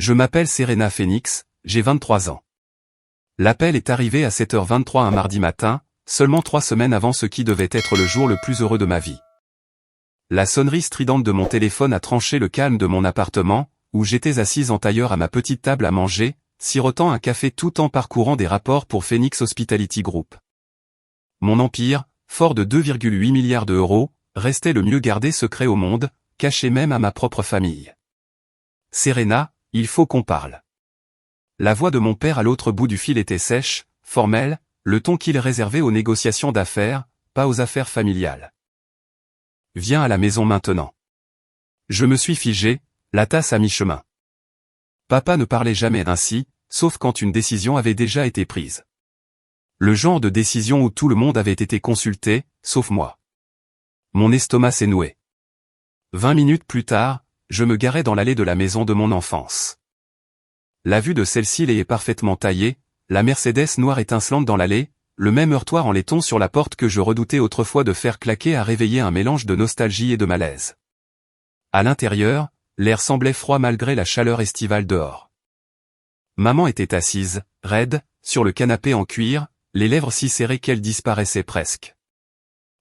Je m'appelle Serena Phoenix, j'ai 23 ans. L'appel est arrivé à 7h23 un mardi matin, seulement 3 semaines avant ce qui devait être le jour le plus heureux de ma vie. La sonnerie stridente de mon téléphone a tranché le calme de mon appartement, où j'étais assise en tailleur à ma petite table à manger, sirotant un café tout en parcourant des rapports pour Phoenix Hospitality Group. Mon empire, fort de 2,8 milliards d'euros, restait le mieux gardé secret au monde, caché même à ma propre famille. Serena, il faut qu'on parle. La voix de mon père à l'autre bout du fil était sèche, formelle, le ton qu'il réservait aux négociations d'affaires, pas aux affaires familiales. Viens à la maison maintenant. Je me suis figé, la tasse à mi-chemin. Papa ne parlait jamais ainsi, sauf quand une décision avait déjà été prise. Le genre de décision où tout le monde avait été consulté, sauf moi. Mon estomac s'est noué. 20 minutes plus tard, je me garais dans l'allée de la maison de mon enfance. La vue de celle-ci est parfaitement taillée, la Mercedes noire étincelante dans l'allée, le même heurtoir en laiton sur la porte que je redoutais autrefois de faire claquer a réveillé un mélange de nostalgie et de malaise. À l'intérieur, l'air semblait froid malgré la chaleur estivale dehors. Maman était assise, raide, sur le canapé en cuir, les lèvres si serrées qu'elles disparaissaient presque.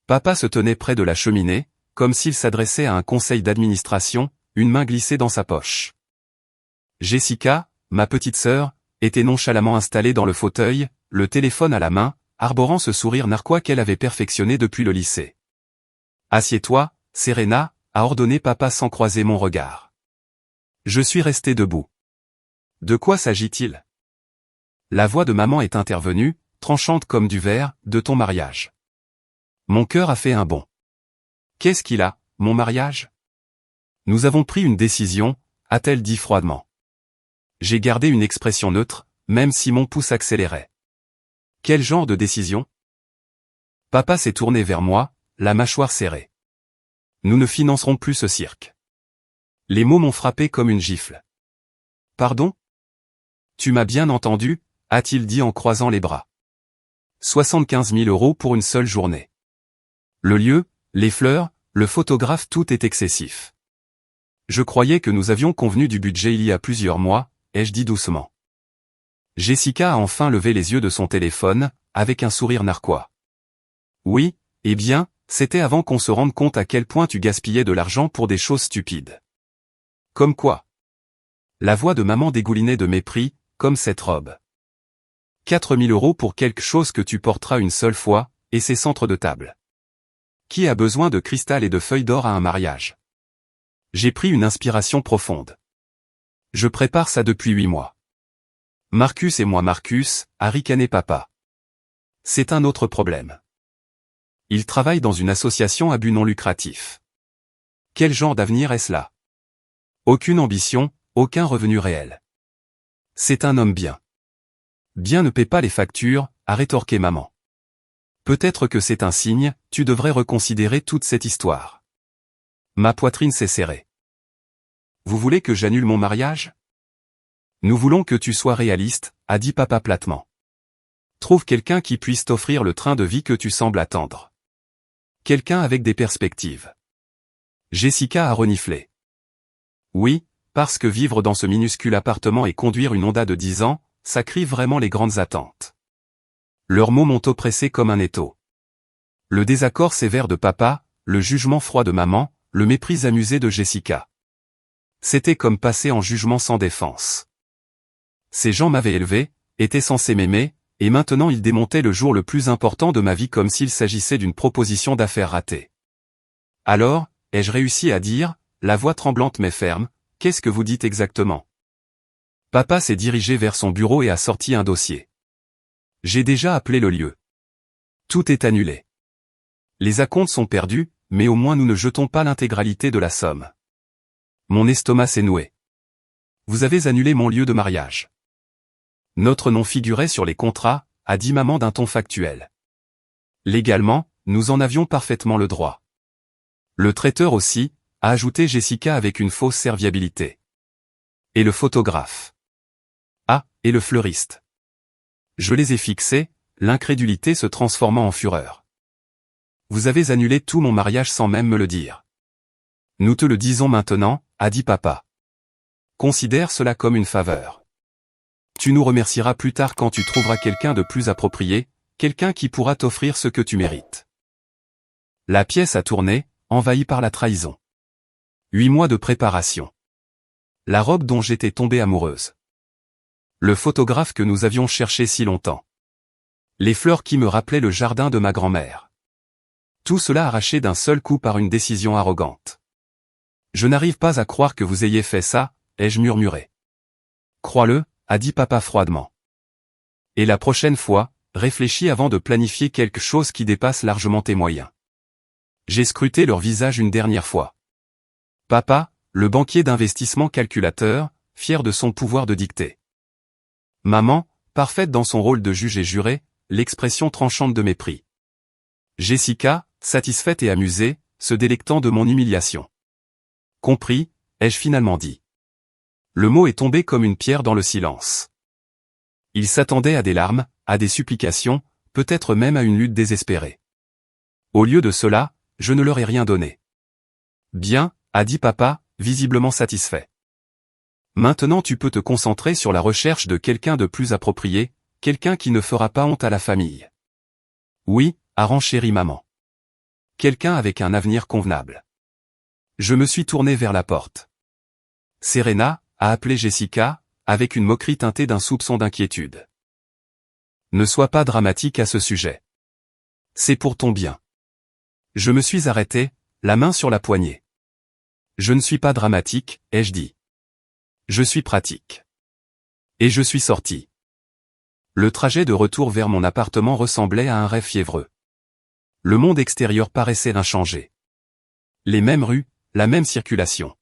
Papa se tenait près de la cheminée, comme s'il s'adressait à un conseil d'administration, une main glissée dans sa poche. Jessica, ma petite sœur, était nonchalamment installée dans le fauteuil, le téléphone à la main, arborant ce sourire narquois qu'elle avait perfectionné depuis le lycée. « Assieds-toi, Serena », a ordonné papa sans croiser mon regard. Je suis resté debout. De quoi s'agit-il? La voix de maman est intervenue, tranchante comme du verre, de ton mariage. Mon cœur a fait un bond. Qu'est-ce qu'il a, mon mariage? Nous avons pris une décision, a-t-elle dit froidement. J'ai gardé une expression neutre, même si mon pouce accélérait. Quel genre de décision? Papa s'est tourné vers moi, la mâchoire serrée. Nous ne financerons plus ce cirque. Les mots m'ont frappé comme une gifle. Pardon? Tu m'as bien entendu, a-t-il dit en croisant les bras. 75 000 € pour une seule journée. Le lieu, les fleurs, le photographe, tout est excessif. Je croyais que nous avions convenu du budget il y a plusieurs mois, ai-je dit doucement. Jessica a enfin levé les yeux de son téléphone, avec un sourire narquois. Oui, eh bien, c'était avant qu'on se rende compte à quel point tu gaspillais de l'argent pour des choses stupides. Comme quoi? La voix de maman dégoulinait de mépris, comme cette robe. 4 000 € pour quelque chose que tu porteras une seule fois, et ses centres de table. Qui a besoin de cristal et de feuilles d'or à un mariage? J'ai pris une inspiration profonde. Je prépare ça depuis 8 mois. Marcus et moi Marcus, a ricané papa. C'est un autre problème. Il travaille dans une association à but non lucratif. Quel genre d'avenir est-ce là? Aucune ambition, aucun revenu réel. C'est un homme bien. Bien ne paie pas les factures, a rétorqué maman. Peut-être que c'est un signe, tu devrais reconsidérer toute cette histoire. Ma poitrine s'est serrée. Vous voulez que j'annule mon mariage? Nous voulons que tu sois réaliste, a dit papa platement. Trouve quelqu'un qui puisse t'offrir le train de vie que tu sembles attendre. Quelqu'un avec des perspectives. Jessica a reniflé. Oui, parce que vivre dans ce minuscule appartement et conduire une Honda de 10 ans, ça crie vraiment les grandes attentes. Leurs mots m'ont oppressé comme un étau. Le désaccord sévère de papa, le jugement froid de maman, le mépris amusé de Jessica. C'était comme passer en jugement sans défense. Ces gens m'avaient élevé, étaient censés m'aimer, et maintenant ils démontaient le jour le plus important de ma vie comme s'il s'agissait d'une proposition d'affaires ratée. Alors, ai-je réussi à dire, la voix tremblante mais ferme, qu'est-ce que vous dites exactement? Papa s'est dirigé vers son bureau et a sorti un dossier. J'ai déjà appelé le lieu. Tout est annulé. Les acomptes sont perdus, mais au moins nous ne jetons pas l'intégralité de la somme. Mon estomac s'est noué. Vous avez annulé mon lieu de mariage. Notre nom figurait sur les contrats, a dit maman d'un ton factuel. Légalement, nous en avions parfaitement le droit. Le traiteur aussi, a ajouté Jessica avec une fausse serviabilité. Et le photographe. Ah, et le fleuriste. Je les ai fixés, l'incrédulité se transformant en fureur. Vous avez annulé tout mon mariage sans même me le dire. Nous te le disons maintenant, a dit papa. Considère cela comme une faveur. Tu nous remercieras plus tard quand tu trouveras quelqu'un de plus approprié, quelqu'un qui pourra t'offrir ce que tu mérites. La pièce a tourné, envahie par la trahison. 8 mois de préparation. La robe dont j'étais tombée amoureuse. Le photographe que nous avions cherché si longtemps. Les fleurs qui me rappelaient le jardin de ma grand-mère. Tout cela arraché d'un seul coup par une décision arrogante. Je n'arrive pas à croire que vous ayez fait ça, ai-je murmuré. Crois-le, a dit papa froidement. Et la prochaine fois, réfléchis avant de planifier quelque chose qui dépasse largement tes moyens. J'ai scruté leur visage une dernière fois. Papa, le banquier d'investissement calculateur, fier de son pouvoir de dicter. Maman, parfaite dans son rôle de juge et juré, l'expression tranchante de mépris. Jessica, satisfaite et amusée, se délectant de mon humiliation. Compris, ai-je finalement dit. Le mot est tombé comme une pierre dans le silence. Il s'attendait à des larmes, à des supplications, peut-être même à une lutte désespérée. Au lieu de cela, je ne leur ai rien donné. Bien, a dit papa, visiblement satisfait. Maintenant tu peux te concentrer sur la recherche de quelqu'un de plus approprié, quelqu'un qui ne fera pas honte à la famille. Oui, a renchéri maman. Quelqu'un avec un avenir convenable. Je me suis tourné vers la porte. Serena, a appelé Jessica, avec une moquerie teintée d'un soupçon d'inquiétude. Ne sois pas dramatique à ce sujet. C'est pour ton bien. Je me suis arrêté, la main sur la poignée. Je ne suis pas dramatique, ai-je dit. Je suis pratique. Et je suis sorti. Le trajet de retour vers mon appartement ressemblait à un rêve fiévreux. Le monde extérieur paraissait inchangé. Les mêmes rues, la même circulation.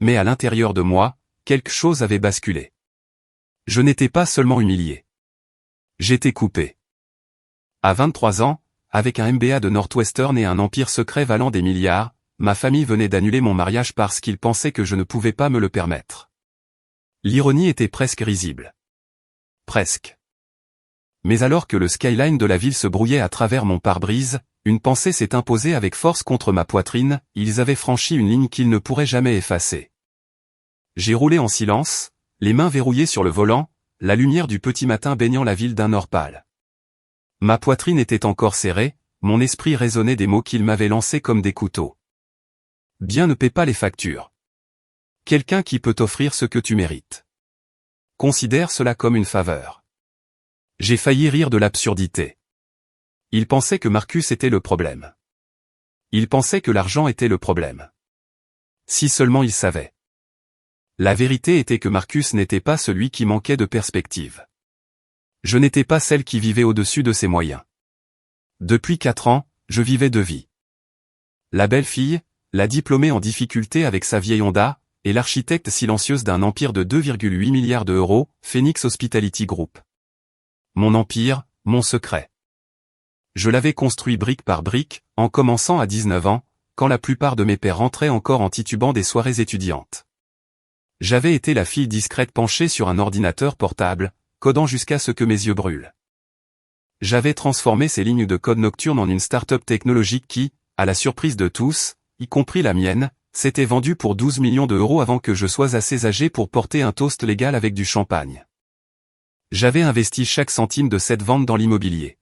Mais à l'intérieur de moi, quelque chose avait basculé. Je n'étais pas seulement humilié. J'étais coupé. À 23 ans, avec un MBA de Northwestern et un empire secret valant des milliards, ma famille venait d'annuler mon mariage parce qu'ils pensaient que je ne pouvais pas me le permettre. L'ironie était presque risible. Presque. Mais alors que le skyline de la ville se brouillait à travers mon pare-brise, une pensée s'est imposée avec force contre ma poitrine, ils avaient franchi une ligne qu'ils ne pourraient jamais effacer. J'ai roulé en silence, les mains verrouillées sur le volant, la lumière du petit matin baignant la ville d'un or pâle. Ma poitrine était encore serrée, mon esprit résonnait des mots qu'ils m'avaient lancés comme des couteaux. Bien ne paie pas les factures. Quelqu'un qui peut t'offrir ce que tu mérites. Considère cela comme une faveur. J'ai failli rire de l'absurdité. Il pensait que Marcus était le problème. Il pensait que l'argent était le problème. Si seulement il savait. La vérité était que Marcus n'était pas celui qui manquait de perspective. Je n'étais pas celle qui vivait au-dessus de ses moyens. Depuis 4 ans, je vivais 2 vies. La belle fille, la diplômée en difficulté avec sa vieille Honda, et l'architecte silencieuse d'un empire de 2,8 milliards d'euros, Phoenix Hospitality Group. Mon empire, mon secret. Je l'avais construit brique par brique, en commençant à 19 ans, quand la plupart de mes pairs rentraient encore en titubant des soirées étudiantes. J'avais été la fille discrète penchée sur un ordinateur portable, codant jusqu'à ce que mes yeux brûlent. J'avais transformé ces lignes de code nocturne en une start-up technologique qui, à la surprise de tous, y compris la mienne, s'était vendue pour 12 millions d'euros avant que je sois assez âgé pour porter un toast légal avec du champagne. J'avais investi chaque centime de cette vente dans l'immobilier.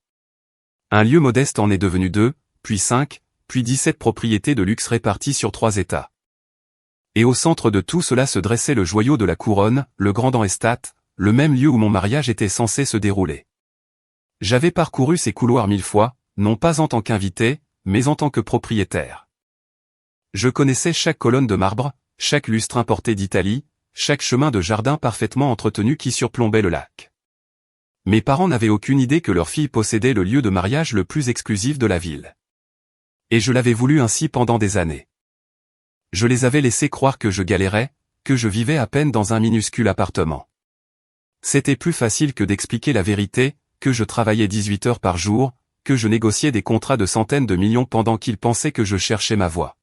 Un lieu modeste en est devenu 2, puis 5, puis 17 propriétés de luxe réparties sur 3 États. Et au centre de tout cela se dressait le joyau de la couronne, le Grand Estate, le même lieu où mon mariage était censé se dérouler. J'avais parcouru ces couloirs 1000 fois, non pas en tant qu'invité, mais en tant que propriétaire. Je connaissais chaque colonne de marbre, chaque lustre importé d'Italie, chaque chemin de jardin parfaitement entretenu qui surplombait le lac. Mes parents n'avaient aucune idée que leur fille possédait le lieu de mariage le plus exclusif de la ville. Et je l'avais voulu ainsi pendant des années. Je les avais laissés croire que je galérais, que je vivais à peine dans un minuscule appartement. C'était plus facile que d'expliquer la vérité, que je travaillais 18 heures par jour, que je négociais des contrats de centaines de millions pendant qu'ils pensaient que je cherchais ma voie.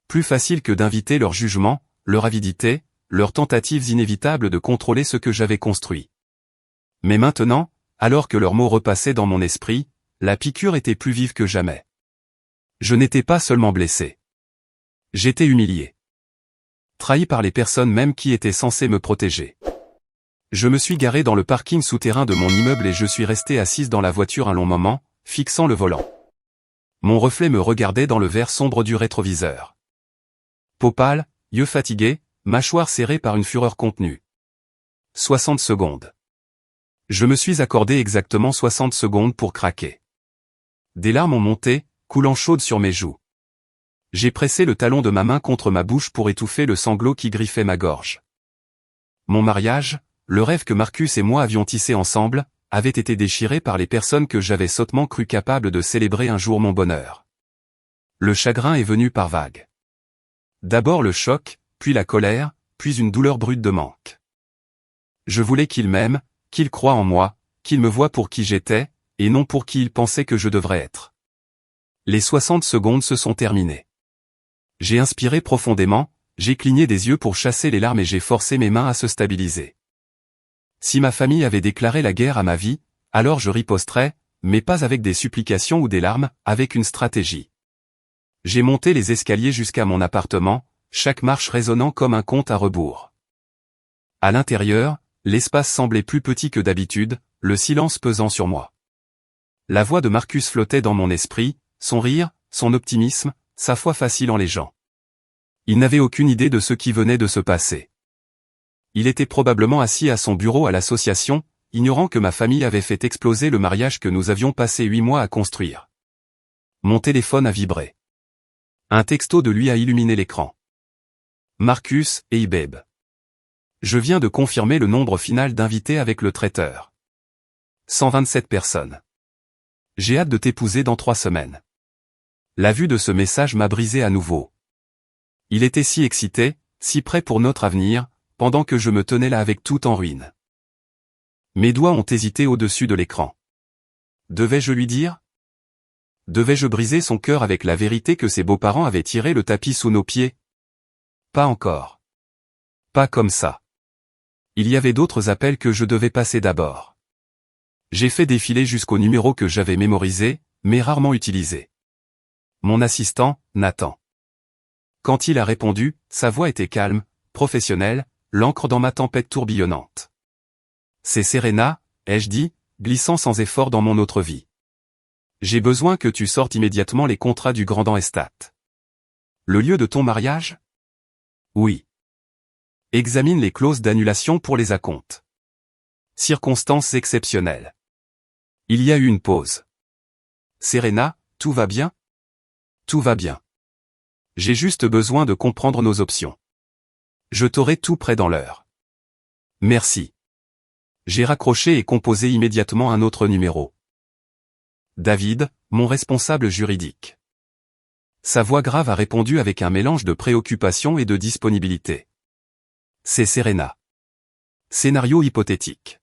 Plus facile que d'inviter leur jugement, leur avidité, leurs tentatives inévitables de contrôler ce que j'avais construit. Mais maintenant, alors que leurs mots repassaient dans mon esprit, la piqûre était plus vive que jamais. Je n'étais pas seulement blessé. J'étais humilié. trahi par les personnes mêmes qui étaient censées me protéger. Je me suis garé dans le parking souterrain de mon immeuble et je suis resté assise dans la voiture un long moment, fixant le volant. Mon reflet me regardait dans le verre sombre du rétroviseur. Peau pâle, yeux fatigués, mâchoire serrée par une fureur contenue. 60 secondes. Je me suis accordé exactement 60 secondes pour craquer. Des larmes ont monté, coulant chaudes sur mes joues. J'ai pressé le talon de ma main contre ma bouche pour étouffer le sanglot qui griffait ma gorge. Mon mariage, le rêve que Marcus et moi avions tissé ensemble, avait été déchiré par les personnes que j'avais sottement cru capables de célébrer un jour mon bonheur. Le chagrin est venu par vagues. D'abord le choc, puis la colère, puis une douleur brute de manque. Je voulais qu'il m'aime, qu'il croie en moi, qu'il me voie pour qui j'étais, et non pour qui il pensait que je devrais être. Les 60 secondes se sont terminées. J'ai inspiré profondément, j'ai cligné des yeux pour chasser les larmes et j'ai forcé mes mains à se stabiliser. Si ma famille avait déclaré la guerre à ma vie, alors je riposterais, mais pas avec des supplications ou des larmes, avec une stratégie. J'ai monté les escaliers jusqu'à mon appartement, chaque marche résonnant comme un compte à rebours. À l'intérieur, l'espace semblait plus petit que d'habitude, le silence pesant sur moi. La voix de Marcus flottait dans mon esprit, son rire, son optimisme, sa foi facile en les gens. Il n'avait aucune idée de ce qui venait de se passer. Il était probablement assis à son bureau à l'association, ignorant que ma famille avait fait exploser le mariage que nous avions passé 8 mois à construire. Mon téléphone a vibré. Un texto de lui a illuminé l'écran. Marcus, hey babe. Je viens de confirmer le nombre final d'invités avec le traiteur. 127 personnes. J'ai hâte de t'épouser dans 3 semaines. La vue de ce message m'a brisé à nouveau. Il était si excité, si prêt pour notre avenir, pendant que je me tenais là avec tout en ruine. Mes doigts ont hésité au-dessus de l'écran. Devais-je lui dire? Devais-je briser son cœur avec la vérité que ses beaux-parents avaient tiré le tapis sous nos pieds? Pas encore. Pas comme ça. Il y avait d'autres appels que je devais passer d'abord. J'ai fait défiler jusqu'au numéro que j'avais mémorisé, mais rarement utilisé. Mon assistant, Nathan. Quand il a répondu, sa voix était calme, professionnelle, l'encre dans ma tempête tourbillonnante. C'est Serena, ai-je dit, glissant sans effort dans mon autre vie. J'ai besoin que tu sortes immédiatement les contrats du Grand Estate. Le lieu de ton mariage? Oui. Examine les clauses d'annulation pour les acomptes. Circonstances exceptionnelles. Il y a eu une pause. Serena, tout va bien? Tout va bien. J'ai juste besoin de comprendre nos options. Je t'aurai tout prêt dans l'heure. Merci. J'ai raccroché et composé immédiatement un autre numéro. David, mon responsable juridique. Sa voix grave a répondu avec un mélange de préoccupation et de disponibilité. C'est Serena. Scénario hypothétique.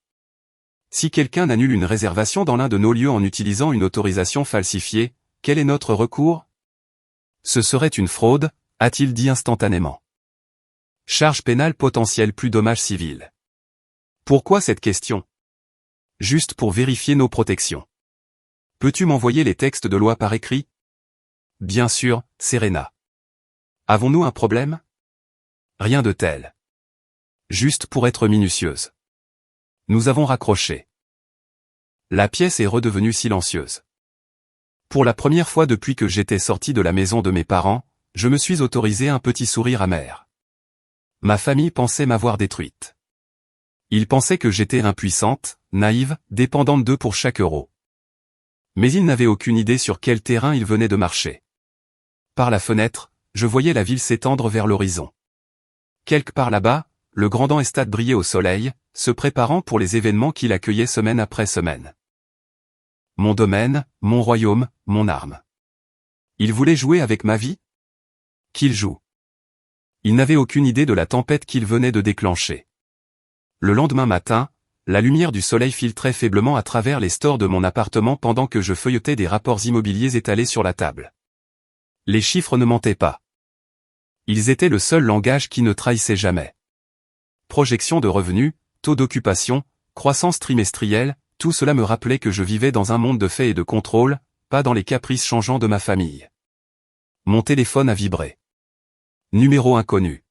Si quelqu'un annule une réservation dans l'un de nos lieux en utilisant une autorisation falsifiée, quel est notre recours? Ce serait une fraude, a-t-il dit instantanément. Charge pénale potentielle plus dommages civils. Pourquoi cette question? Juste pour vérifier nos protections. Peux-tu m'envoyer les textes de loi par écrit? Bien sûr, Serena. Avons-nous un problème? Rien de tel. Juste pour être minutieuse. Nous avons raccroché. La pièce est redevenue silencieuse. Pour la première fois depuis que j'étais sorti de la maison de mes parents, je me suis autorisé un petit sourire amer. Ma famille pensait m'avoir détruite. Ils pensaient que j'étais impuissante, naïve, dépendante d'eux pour chaque euro. Mais ils n'avaient aucune idée sur quel terrain ils venaient de marcher. Par la fenêtre, je voyais la ville s'étendre vers l'horizon. Quelque part là-bas, le Grand Estate brillait au soleil, se préparant pour les événements qu'il accueillait semaine après semaine. Mon domaine, mon royaume, mon arme. Il voulait jouer avec ma vie? Qu'il joue. Il n'avait aucune idée de la tempête qu'il venait de déclencher. Le lendemain matin, la lumière du soleil filtrait faiblement à travers les stores de mon appartement pendant que je feuilletais des rapports immobiliers étalés sur la table. Les chiffres ne mentaient pas. Ils étaient le seul langage qui ne trahissait jamais. Projection de revenus, taux d'occupation, croissance trimestrielle, tout cela me rappelait que je vivais dans un monde de faits et de contrôle, pas dans les caprices changeants de ma famille. Mon téléphone a vibré. Numéro inconnu.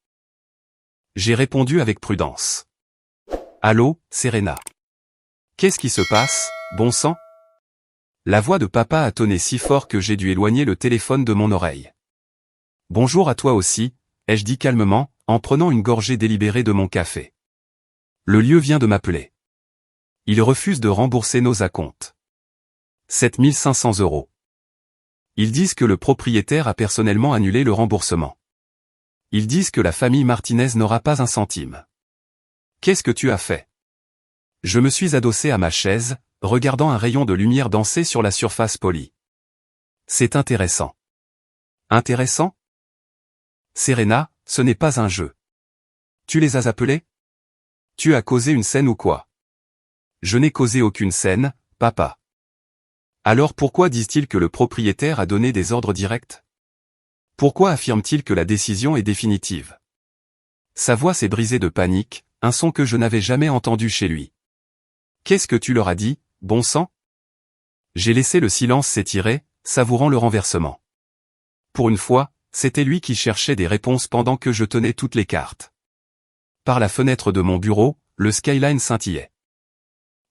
J'ai répondu avec prudence. Allô, Serena. Qu'est-ce qui se passe, bon sang? La voix de papa a tonné si fort que j'ai dû éloigner le téléphone de mon oreille. Bonjour à toi aussi, ai-je dit calmement, en prenant une gorgée délibérée de mon café. Le lieu vient de m'appeler. Il refuse de rembourser nos acomptes. 7 500 €. Ils disent que le propriétaire a personnellement annulé le remboursement. Ils disent que la famille Martinez n'aura pas un centime. Qu'est-ce que tu as fait? Je me suis adossé à ma chaise, regardant un rayon de lumière danser sur la surface polie. C'est intéressant. Intéressant? Serena, ce n'est pas un jeu. Tu les as appelés? Tu as causé une scène ou quoi? Je n'ai causé aucune scène, papa. Alors pourquoi disent-ils que le propriétaire a donné des ordres directs? Pourquoi affirme-t-il que la décision est définitive? Sa voix s'est brisée de panique, un son que je n'avais jamais entendu chez lui. Qu'est-ce que tu leur as dit, bon sang? J'ai laissé le silence s'étirer, savourant le renversement. Pour une fois, c'était lui qui cherchait des réponses pendant que je tenais toutes les cartes. Par la fenêtre de mon bureau, le skyline scintillait.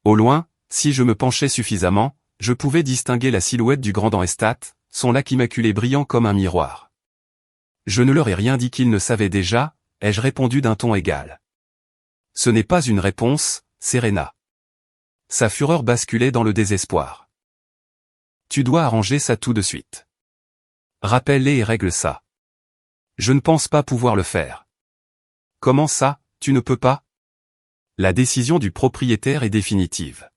Au loin, si je me penchais suffisamment, je pouvais distinguer la silhouette du Grand Estat, son lac immaculé brillant comme un miroir. Je ne leur ai rien dit qu'ils ne savaient déjà, ai-je répondu d'un ton égal. Ce n'est pas une réponse, Serena. Sa fureur basculait dans le désespoir. Tu dois arranger ça tout de suite. Rappelle-les et règle ça. Je ne pense pas pouvoir le faire. Comment ça, tu ne peux pas? La décision du propriétaire est définitive.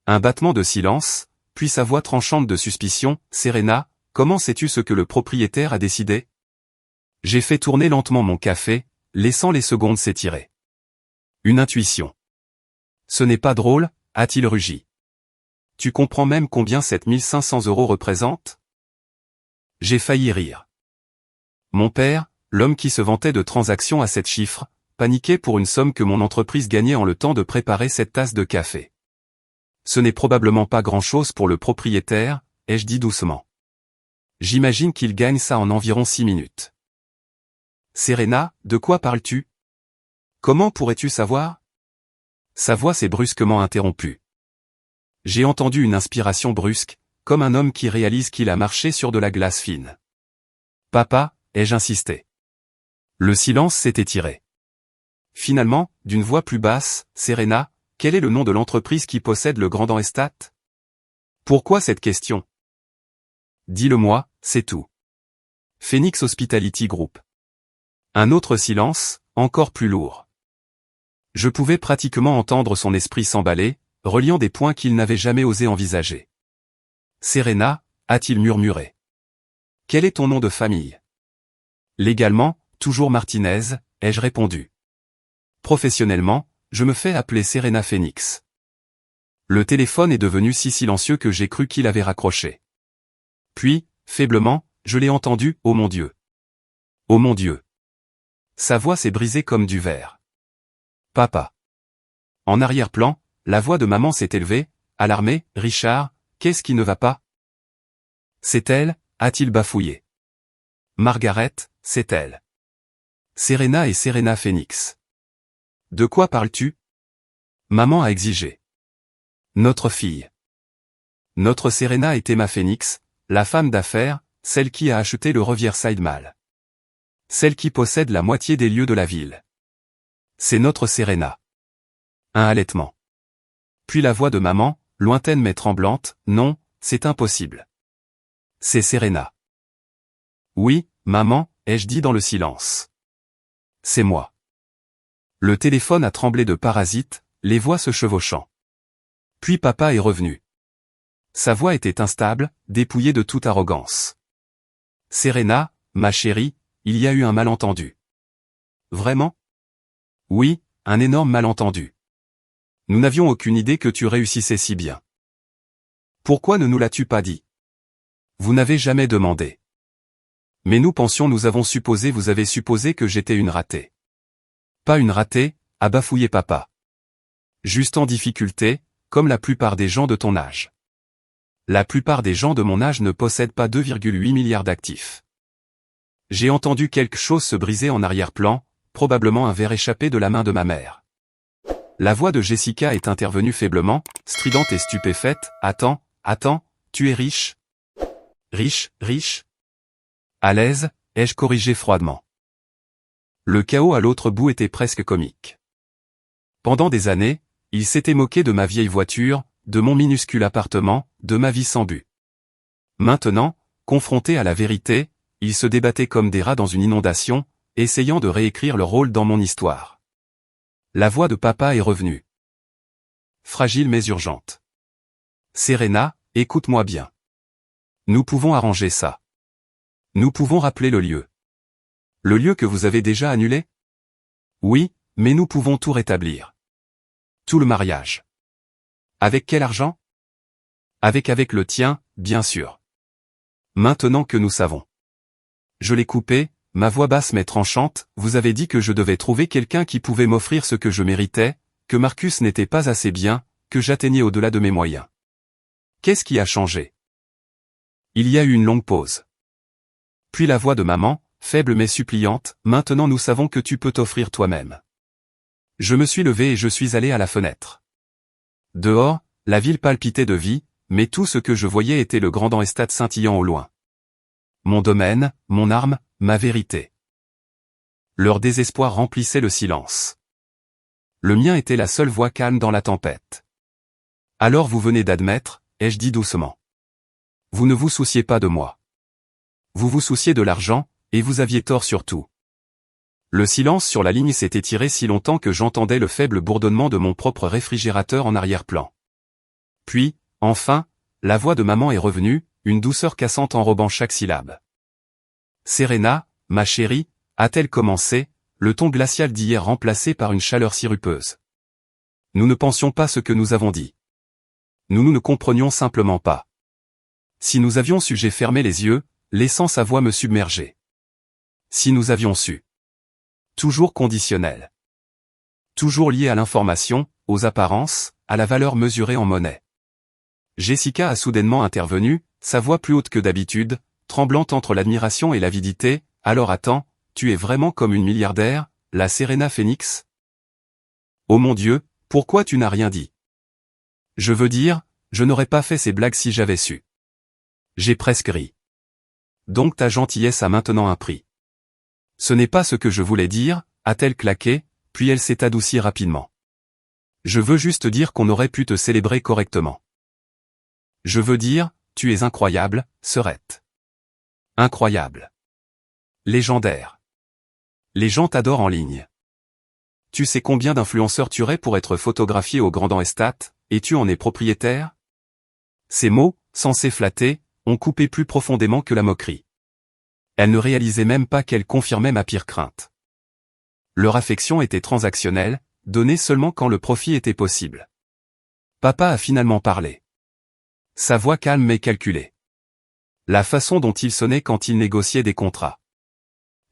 Un battement de silence, puis sa voix tranchante de suspicion, Serena, comment sais-tu ce que le propriétaire a décidé? J'ai fait tourner lentement mon café, laissant les secondes s'étirer. Une intuition. Ce n'est pas drôle, a-t-il rugi. Tu comprends même combien 7 500 € représente? J'ai failli rire. Mon père, l'homme qui se vantait de transactions à 7 chiffres, paniquait pour une somme que mon entreprise gagnait en le temps de préparer cette tasse de café. Ce n'est probablement pas grand-chose pour le propriétaire, ai-je dit doucement. J'imagine qu'il gagne ça en environ 6 minutes. Serena, de quoi parles-tu? Comment pourrais-tu savoir? Sa voix s'est brusquement interrompue. J'ai entendu une inspiration brusque, comme un homme qui réalise qu'il a marché sur de la glace fine. Papa, ai-je insisté. Le silence s'est étiré. Finalement, d'une voix plus basse, Serena, quel est le nom de l'entreprise qui possède le Grand Estat? Pourquoi cette question? Dis-le-moi, c'est tout. Phoenix Hospitality Group. Un autre silence, encore plus lourd. Je pouvais pratiquement entendre son esprit s'emballer, reliant des points qu'il n'avait jamais osé envisager. Serena, a-t-il murmuré. Quel est ton nom de famille? Légalement, toujours Martinez, ai-je répondu. Professionnellement, je me fais appeler Serena Phoenix. Le téléphone est devenu si silencieux que j'ai cru qu'il avait raccroché. Puis, faiblement, je l'ai entendu, oh mon Dieu. Oh mon Dieu. Sa voix s'est brisée comme du verre. Papa. En arrière-plan, la voix de maman s'est élevée, alarmée, Richard, qu'est-ce qui ne va pas? C'est elle, a-t-il bafouillé. Margaret, c'est elle. Serena et Serena Phoenix. De quoi parles-tu? Maman a exigé. Notre fille. Notre Serena était ma Phoenix, la femme d'affaires, celle qui a acheté le Riverside Mall. Celle qui possède la moitié des lieux de la ville. C'est notre Serena. Un halètement. Puis la voix de maman, lointaine mais tremblante, non, c'est impossible. C'est Serena. Oui, maman, ai-je dit dans le silence. C'est moi. Le téléphone a tremblé de parasite, les voix se chevauchant. Puis papa est revenu. Sa voix était instable, dépouillée de toute arrogance. Serena, ma chérie, il y a eu un malentendu. Vraiment? Oui, un énorme malentendu. Nous n'avions aucune idée que tu réussissais si bien. Pourquoi ne nous l'as-tu pas dit? Vous n'avez jamais demandé. Mais nous pensions vous avez supposé que j'étais une ratée. Pas une ratée, a bafouillé papa. Juste en difficulté, comme la plupart des gens de ton âge. La plupart des gens de mon âge ne possèdent pas 2,8 milliards d'actifs. J'ai entendu quelque chose se briser en arrière-plan, probablement un verre échappé de la main de ma mère. La voix de Jessica est intervenue faiblement, stridente et stupéfaite. « Attends, tu es riche ? Riche ? À l'aise, ai-je corrigé froidement. Le chaos à l'autre bout était presque comique. Pendant des années, il s'était moqué de ma vieille voiture, de mon minuscule appartement, de ma vie sans but. Maintenant, confronté à la vérité, il se débattait comme des rats dans une inondation, essayant de réécrire leur rôle dans mon histoire. La voix de papa est revenue. Fragile mais urgente. Serena, écoute-moi bien. Nous pouvons arranger ça. Nous pouvons rappeler le lieu. Le lieu que vous avez déjà annulé? Oui, mais nous pouvons tout rétablir. Tout le mariage. Avec quel argent? Avec le tien, bien sûr. Maintenant que nous savons. Je l'ai coupé, ma voix basse mais tranchante, vous avez dit que je devais trouver quelqu'un qui pouvait m'offrir ce que je méritais, que Marcus n'était pas assez bien, que j'atteignais au-delà de mes moyens. Qu'est-ce qui a changé? Il y a eu une longue pause. Puis la voix de maman, faible mais suppliante, maintenant nous savons que tu peux t'offrir toi-même. Je me suis levé et je suis allé à la fenêtre. Dehors, la ville palpitait de vie, mais tout ce que je voyais était le grand Estate scintillant au loin. Mon domaine, mon arme, ma vérité. Leur désespoir remplissait le silence. Le mien était la seule voix calme dans la tempête. Alors vous venez d'admettre, ai-je dit doucement. Vous ne vous souciez pas de moi. Vous vous souciez de l'argent, et vous aviez tort sur tout. Le silence sur la ligne s'est étiré si longtemps que j'entendais le faible bourdonnement de mon propre réfrigérateur en arrière-plan. Puis, enfin, la voix de maman est revenue, une douceur cassante enrobant chaque syllabe. Serena, ma chérie, a-t-elle commencé, le ton glacial d'hier remplacé par une chaleur sirupeuse. Nous ne pensions pas ce que nous avons dit. Nous ne comprenions simplement pas. Si nous avions su, j'ai fermé les yeux, laissant sa voix me submerger. Si nous avions su. Toujours conditionnel. Toujours lié à l'information, aux apparences, à la valeur mesurée en monnaie. Jessica a soudainement intervenu, sa voix plus haute que d'habitude, tremblante entre l'admiration et l'avidité. Alors attends, tu es vraiment comme une milliardaire, la Serena Phoenix? Oh mon Dieu, pourquoi tu n'as rien dit? Je veux dire, je n'aurais pas fait ces blagues si j'avais su. J'ai presque ri. Donc ta gentillesse a maintenant un prix. Ce n'est pas ce que je voulais dire, a-t-elle claqué, puis elle s'est adoucie rapidement. Je veux juste dire qu'on aurait pu te célébrer correctement. Je veux dire, tu es incroyable, Serette. Incroyable. Légendaire. Les gens t'adorent en ligne. Tu sais combien d'influenceurs tu aurais pour être photographié au Grand Estate, et tu en es propriétaire? Ces mots, censés flatter, ont coupé plus profondément que la moquerie. Elle ne réalisait même pas qu'elle confirmait ma pire crainte. Leur affection était transactionnelle, donnée seulement quand le profit était possible. Papa a finalement parlé. Sa voix calme mais calculée. La façon dont il sonnait quand il négociait des contrats.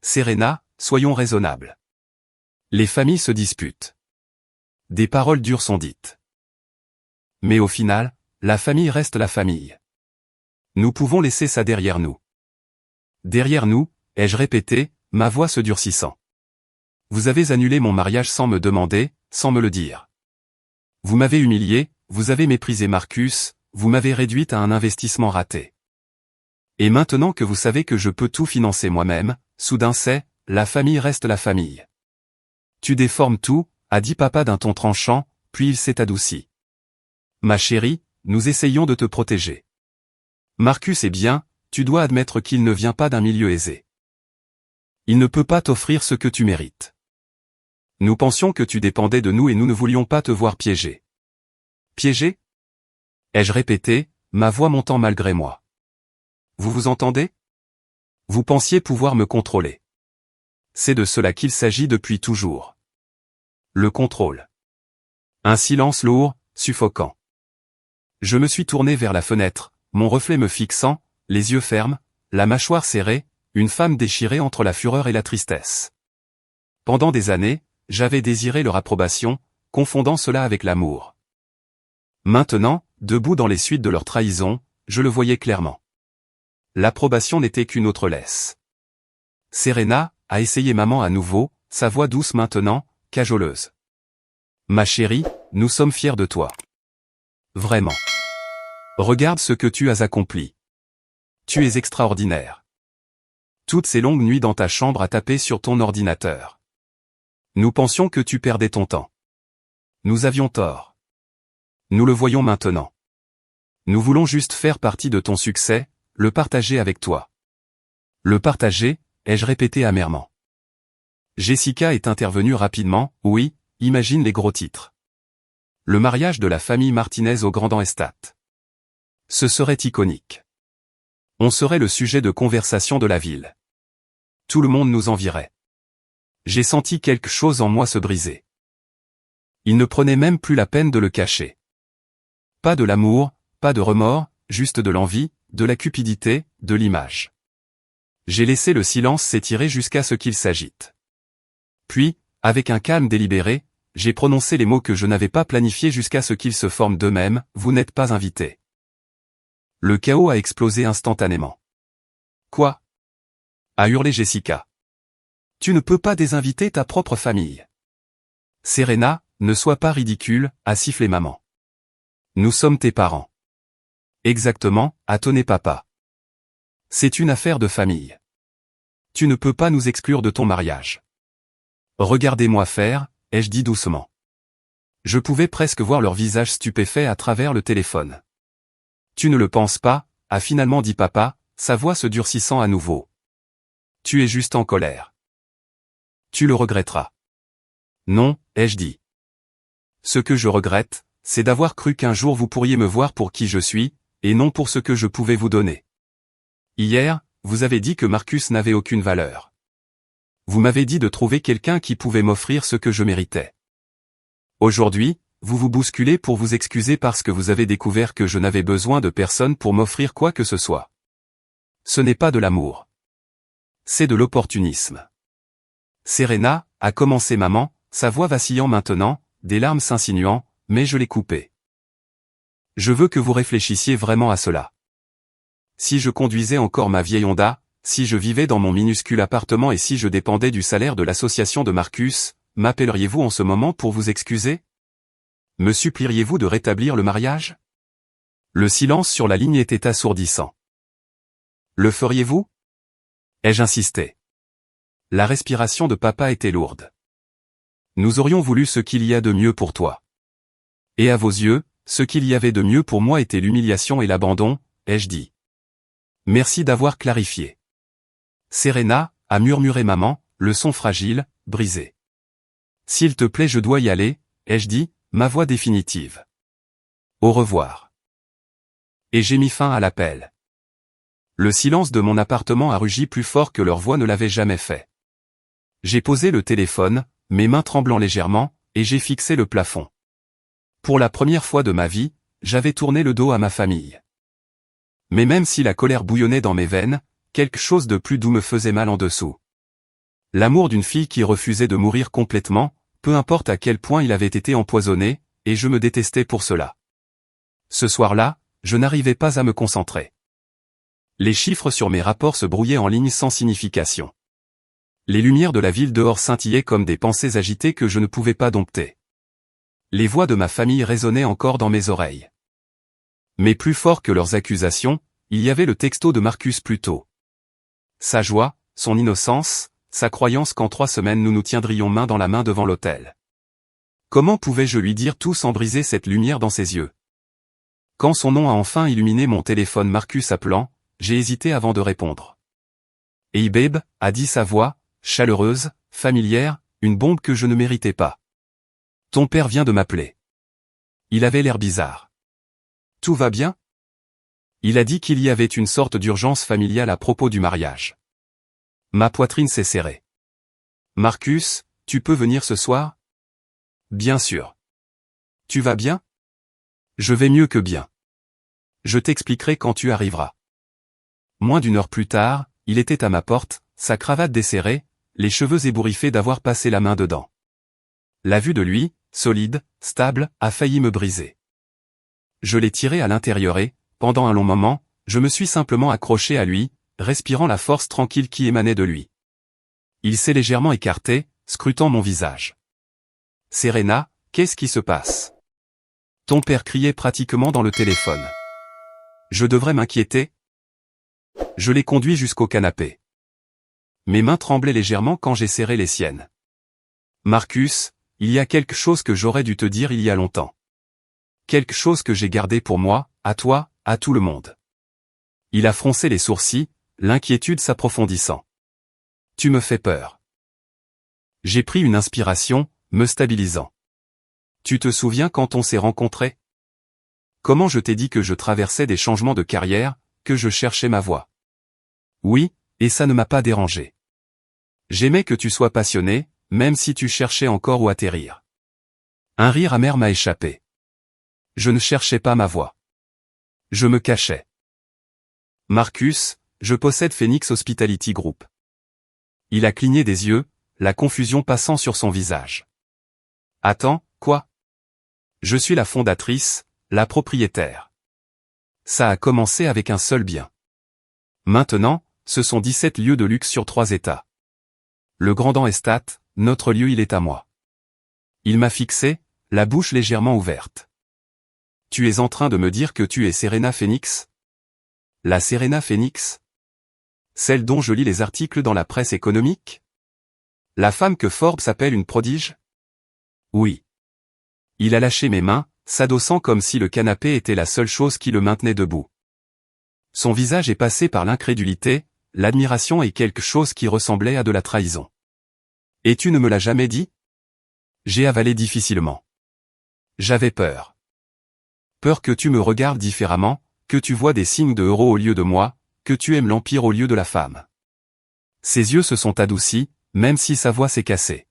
Serena, soyons raisonnables. Les familles se disputent. Des paroles dures sont dites. Mais au final, la famille reste la famille. Nous pouvons laisser ça derrière nous. Derrière nous, ai-je répété, ma voix se durcissant. Vous avez annulé mon mariage sans me demander, sans me le dire. Vous m'avez humilié, vous avez méprisé Marcus, vous m'avez réduite à un investissement raté. Et maintenant que vous savez que je peux tout financer moi-même, soudain la famille reste la famille. Tu déformes tout, a dit papa d'un ton tranchant, puis il s'est adouci. Ma chérie, nous essayons de te protéger. Marcus est bien, tu dois admettre qu'il ne vient pas d'un milieu aisé. Il ne peut pas t'offrir ce que tu mérites. Nous pensions que tu dépendais de nous et nous ne voulions pas te voir piégé. Piégé? Ai-je répété, ma voix montant malgré moi. Vous vous entendez? Vous pensiez pouvoir me contrôler. C'est de cela qu'il s'agit depuis toujours. Le contrôle. Un silence lourd, suffocant. Je me suis tourné vers la fenêtre, mon reflet me fixant, les yeux fermes, la mâchoire serrée, une femme déchirée entre la fureur et la tristesse. Pendant des années, j'avais désiré leur approbation, confondant cela avec l'amour. Maintenant, debout dans les suites de leur trahison, je le voyais clairement. L'approbation n'était qu'une autre laisse. Serena, a essayé maman à nouveau, sa voix douce maintenant, cajoleuse. Ma chérie, nous sommes fiers de toi. Vraiment. Regarde ce que tu as accompli. Tu es extraordinaire. Toutes ces longues nuits dans ta chambre à taper sur ton ordinateur. Nous pensions que tu perdais ton temps. Nous avions tort. Nous le voyons maintenant. Nous voulons juste faire partie de ton succès, le partager avec toi. Le partager, ai-je répété amèrement. Jessica est intervenue rapidement, oui, imagine les gros titres. Le mariage de la famille Martinez au Grand Estate. Ce serait iconique. On serait le sujet de conversation de la ville. Tout le monde nous envierait. J'ai senti quelque chose en moi se briser. Il ne prenait même plus la peine de le cacher. Pas de l'amour, pas de remords, juste de l'envie, de la cupidité, de l'image. J'ai laissé le silence s'étirer jusqu'à ce qu'il s'agite. Puis, avec un calme délibéré, j'ai prononcé les mots que je n'avais pas planifiés jusqu'à ce qu'ils se forment d'eux-mêmes, vous n'êtes pas invité. Le chaos a explosé instantanément. Quoi? A hurlé Jessica. Tu ne peux pas désinviter ta propre famille. Serena, ne sois pas ridicule, a sifflé maman. Nous sommes tes parents. Exactement, a tonné papa. C'est une affaire de famille. Tu ne peux pas nous exclure de ton mariage. Regardez-moi faire, ai-je dit doucement. Je pouvais presque voir leur visage stupéfait à travers le téléphone. Tu ne le penses pas, a finalement dit papa, sa voix se durcissant à nouveau. Tu es juste en colère. Tu le regretteras. Non, ai-je dit. Ce que je regrette, c'est d'avoir cru qu'un jour vous pourriez me voir pour qui je suis, et non pour ce que je pouvais vous donner. Hier, vous avez dit que Marcus n'avait aucune valeur. Vous m'avez dit de trouver quelqu'un qui pouvait m'offrir ce que je méritais. Aujourd'hui, vous vous bousculez pour vous excuser parce que vous avez découvert que je n'avais besoin de personne pour m'offrir quoi que ce soit. Ce n'est pas de l'amour. C'est de l'opportunisme. Serena, a commencé maman, sa voix vacillant maintenant, des larmes s'insinuant, mais je l'ai coupée. Je veux que vous réfléchissiez vraiment à cela. Si je conduisais encore ma vieille Honda, si je vivais dans mon minuscule appartement et si je dépendais du salaire de l'association de Marcus, m'appelleriez-vous en ce moment pour vous excuser? Me supplieriez-vous de rétablir le mariage? Le silence sur la ligne était assourdissant. Le feriez-vous? Ai-je insisté. La respiration de papa était lourde. Nous aurions voulu ce qu'il y a de mieux pour toi. Et à vos yeux, ce qu'il y avait de mieux pour moi était l'humiliation et l'abandon, ai-je dit. Merci d'avoir clarifié. Serena, a murmuré maman, le son fragile, brisé. S'il te plaît, je dois y aller, ai-je dit, ma voix définitive. Au revoir. Et j'ai mis fin à l'appel. Le silence de mon appartement a rugi plus fort que leur voix ne l'avait jamais fait. J'ai posé le téléphone, mes mains tremblant légèrement, et j'ai fixé le plafond. Pour la première fois de ma vie, j'avais tourné le dos à ma famille. Mais même si la colère bouillonnait dans mes veines, quelque chose de plus doux me faisait mal en dessous. L'amour d'une fille qui refusait de mourir complètement, peu importe à quel point il avait été empoisonné, et je me détestais pour cela. Ce soir-là, je n'arrivais pas à me concentrer. Les chiffres sur mes rapports se brouillaient en lignes sans signification. Les lumières de la ville dehors scintillaient comme des pensées agitées que je ne pouvais pas dompter. Les voix de ma famille résonnaient encore dans mes oreilles. Mais plus fort que leurs accusations, il y avait le texto de Marcus plus tôt. Sa joie, son innocence, sa croyance qu'en 3 semaines nous nous tiendrions main dans la main devant l'autel. Comment pouvais-je lui dire tout sans briser cette lumière dans ses yeux? Quand son nom a enfin illuminé mon téléphone Marcus appelant, j'ai hésité avant de répondre. Hey babe, a dit sa voix, chaleureuse, familière, une bombe que je ne méritais pas. Ton père vient de m'appeler. Il avait l'air bizarre. Tout va bien? Il a dit qu'il y avait une sorte d'urgence familiale à propos du mariage. Ma poitrine s'est serrée. Marcus, tu peux venir ce soir? Bien sûr. Tu vas bien? Je vais mieux que bien. Je t'expliquerai quand tu arriveras. Moins d'1 heure plus tard, il était à ma porte, sa cravate desserrée, les cheveux ébouriffés d'avoir passé la main dedans. La vue de lui, solide, stable, a failli me briser. Je l'ai tiré à l'intérieur et, pendant un long moment, je me suis simplement accroché à lui, respirant la force tranquille qui émanait de lui. Il s'est légèrement écarté, scrutant mon visage. Serena, qu'est-ce qui se passe? Ton père criait pratiquement dans le téléphone. Je devrais m'inquiéter? Je l'ai conduit jusqu'au canapé. Mes mains tremblaient légèrement quand j'ai serré les siennes. Marcus, il y a quelque chose que j'aurais dû te dire il y a longtemps. Quelque chose que j'ai gardé pour moi, à toi, à tout le monde. Il a froncé les sourcils, l'inquiétude s'approfondissant. Tu me fais peur. J'ai pris une inspiration, me stabilisant. Tu te souviens quand on s'est rencontrés? Comment je t'ai dit que je traversais des changements de carrière, que je cherchais ma voie? Oui, et ça ne m'a pas dérangé. J'aimais que tu sois passionné, même si tu cherchais encore où atterrir. Un rire amer m'a échappé. Je ne cherchais pas ma voie. Je me cachais. Marcus, je possède Phoenix Hospitality Group. Il a cligné des yeux, la confusion passant sur son visage. Attends, quoi? Je suis la fondatrice, la propriétaire. Ça a commencé avec un seul bien. Maintenant, ce sont 17 lieux de luxe sur 3 États. Le Grand Estate, notre lieu il est à moi. Il m'a fixé, la bouche légèrement ouverte. Tu es en train de me dire que tu es Serena Phoenix? La Serena Phoenix? Celle dont je lis les articles dans la presse économique? La femme que Forbes appelle une prodige? Oui. Il a lâché mes mains, s'adossant comme si le canapé était la seule chose qui le maintenait debout. Son visage est passé par l'incrédulité, l'admiration et quelque chose qui ressemblait à de la trahison. Et tu ne me l'as jamais dit? J'ai avalé difficilement. J'avais peur. Peur que tu me regardes différemment, que tu vois des signes de héros au lieu de moi, que tu aimes l'empire au lieu de la femme. Ses yeux se sont adoucis, même si sa voix s'est cassée.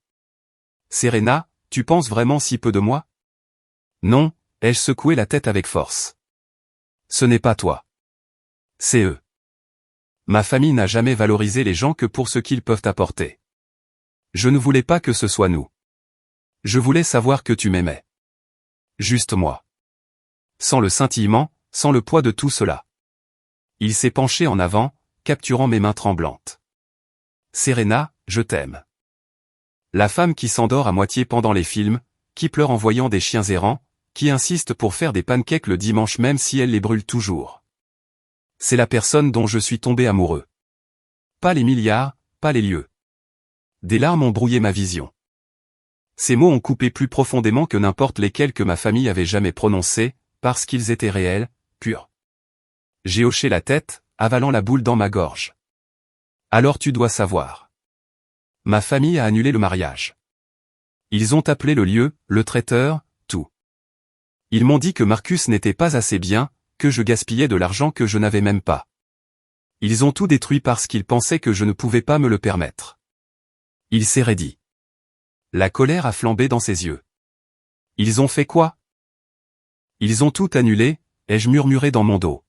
Serena, tu penses vraiment si peu de moi? Non, ai-je secoué la tête avec force. Ce n'est pas toi. C'est eux. Ma famille n'a jamais valorisé les gens que pour ce qu'ils peuvent apporter. Je ne voulais pas que ce soit nous. Je voulais savoir que tu m'aimais. Juste moi. Sans le scintillement, sans le poids de tout cela. Il s'est penché en avant, capturant mes mains tremblantes. Serena, je t'aime. La femme qui s'endort à moitié pendant les films, qui pleure en voyant des chiens errants, qui insiste pour faire des pancakes le dimanche même si elle les brûle toujours. C'est la personne dont je suis tombé amoureux. Pas les milliards, pas les lieux. Des larmes ont brouillé ma vision. Ces mots ont coupé plus profondément que n'importe lesquels que ma famille avait jamais prononcés, parce qu'ils étaient réels, purs. J'ai hoché la tête, avalant la boule dans ma gorge. Alors tu dois savoir. Ma famille a annulé le mariage. Ils ont appelé le lieu, le traiteur, tout. Ils m'ont dit que Marcus n'était pas assez bien, que je gaspillais de l'argent que je n'avais même pas. Ils ont tout détruit parce qu'ils pensaient que je ne pouvais pas me le permettre. Il s'est raidi. La colère a flambé dans ses yeux. Ils ont fait quoi? Ils ont tout annulé, ai-je murmuré dans mon dos.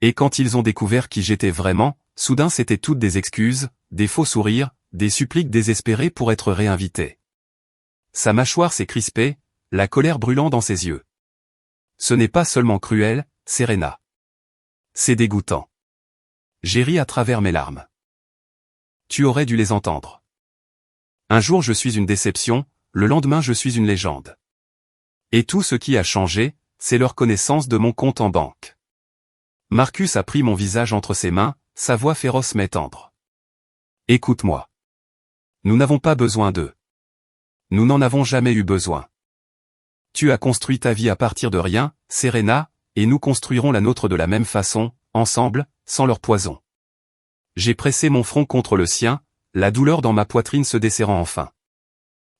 Et quand ils ont découvert qui j'étais vraiment, soudain c'étaient toutes des excuses, des faux sourires, des suppliques désespérées pour être réinvité. Sa mâchoire s'est crispée, la colère brûlant dans ses yeux. Ce n'est pas seulement cruel, Serena. C'est dégoûtant. J'ai ri à travers mes larmes. Tu aurais dû les entendre. Un jour je suis une déception, le lendemain je suis une légende. Et tout ce qui a changé, c'est leur connaissance de mon compte en banque. Marcus a pris mon visage entre ses mains, sa voix féroce mais tendre. Écoute-moi. Nous n'avons pas besoin d'eux. Nous n'en avons jamais eu besoin. Tu as construit ta vie à partir de rien, Serena, et nous construirons la nôtre de la même façon, ensemble, sans leur poison. J'ai pressé mon front contre le sien, la douleur dans ma poitrine se desserrant enfin.